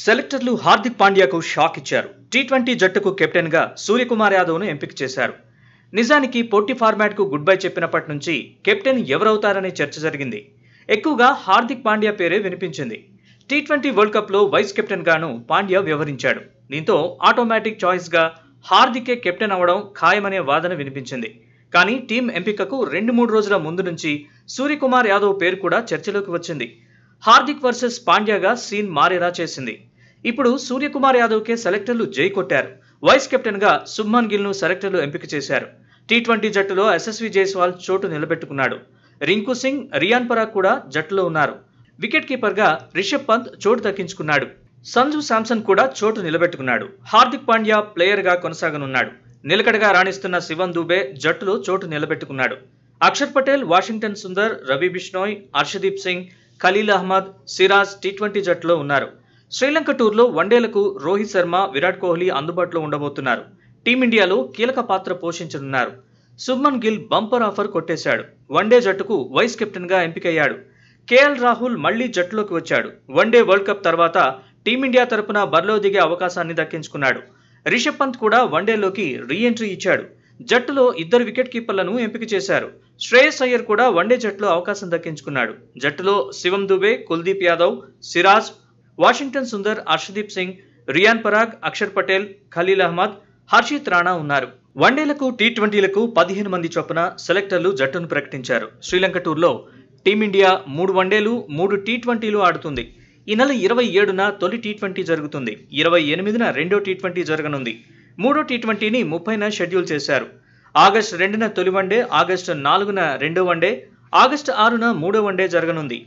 సెలెక్టర్లు Hardik పాండ్యాకు shock ఇచ్చారు. T20 జట్టుకు కెప్టెన్గా సూర్యకుమార్ యాదవ్ను ఎంపిక చేశారు. నిజానికి పోటీ ఫార్మాట్కు గుడ్ బై చెప్పినప్పటి నుంచి కెప్టెన్ ఎవరవుతారనే చర్చ జరిగింది. ఎక్కువగా హార్దిక్ పాండ్యా పేరే వినిపించింది. టీ20 వరల్డ్ కప్లో వైస్ కెప్టెన్గాను పాండ్యా వ్యవహరించాడు. దీంతో ఆటోమేటిక్ చాయిస్గా హార్దికే కెప్టెన్ అవడం ఖాయమనే వాదన వినిపించింది. కానీ టీం ఎంపికకు 2-3 రోజుల ముందు నుంచి సూర్యకుమార్ యాదవ్ పేరు కూడా చర్చలోకి వచ్చింది. హార్దిక్ వర్సెస్ పాండ్యాగా సీన్ మారేలా చేసింది. ఇప్పుడు సూర్యకుమార్ యాదవ్కే సెలెక్టర్లు జై కొట్టారు. వైస్ కెప్టెన్గా శుభ్మన్ గిల్ను సెలెక్టర్లు ఎంపిక చేశారు. టీ20 జట్టులో యశస్వి జైస్వాల్ చోటు నిలబెట్టుకున్నాడు. రింకు సింగ్, రియాన్ పరాగ్ కూడా జట్టులో ఉన్నారు. వికెట్ కీపర్గా రిషబ్ పంత్ చోటు దక్కించుకున్నాడు. సంజు శాంసన్ కూడా చోటు నిలబెట్టుకున్నాడు. హార్దిక్ పాండ్యా ప్లేయర్గా కొనసాగనున్నాడు. నిలకడగా రాణిస్తున్న శివం దూబే జట్టులో చోటు నిలబెట్టుకున్నాడు. అక్షర్ పటేల్, వాషింగ్టన్ సుందర్, రవి బిష్నోయ్, హర్షదీప్ సింగ్, ఖలీల్ అహ్మద్, సిరాజ్ టీ20 జట్టులో ఉన్నారు. శ్రీలంక టూర్లో వన్డేలకు రోహిత్ శర్మ, విరాట్ కోహ్లీ అందుబాటులో ఉండబోతున్నారు. టీమిండియాలో కీలక పాత్ర పోషించనున్నారు. శుభ్మన్ గిల్ బంపర్ ఆఫర్ కొట్టేశాడు. వన్డే జట్టుకు వైస్ కెప్టెన్గా ఎంపికయ్యాడు. కేఎల్ రాహుల్ మళ్లీ జట్టులోకి వచ్చాడు. వన్డే వరల్డ్ కప్ తర్వాత టీమిండియా తరపున బరిలో దిగే అవకాశాన్ని దక్కించుకున్నాడు. రిషబ్ పంత్ కూడా వన్డేలోకి రీ ఎంట్రీ ఇచ్చాడు. జట్టులో 2 వికెట్ కీపర్లను ఎంపిక చేశారు. శ్రేయస్ అయ్యర్ కూడా వన్డే జట్టులో అవకాశం దక్కించుకున్నాడు. జట్టులో శివం దుబే, కుల్దీప్ యాదవ్, సిరాజ్, వాషింగ్టన్ సుందర్, హర్షదీప్ సింగ్, రియాన్ పరాగ్, అక్షర్ పటేల్, ఖలీల్ అహ్మద్, హర్షిత్ రాణా ఉన్నారు. వన్డేలకు టీ20లకు 15 మంది చొప్పున సెలెక్టర్లు జట్టును ప్రకటించారు. శ్రీలంక టూర్లో టీమిండియా 3 వన్డేలు, 3 టీ20లు ఆడుతుంది. ఈ నెల 27న తొలి టీ20 జరుగుతుంది. 28న రెండో టీ20 జరగనుంది. మూడో టీ20ని 30న షెడ్యూల్ చేశారు. ఆగస్టు 2న తొలి వన్డే, ఆగస్టు 4న రెండో వన్డే, ఆగస్టు 6న మూడో వన్డే జరగనుంది.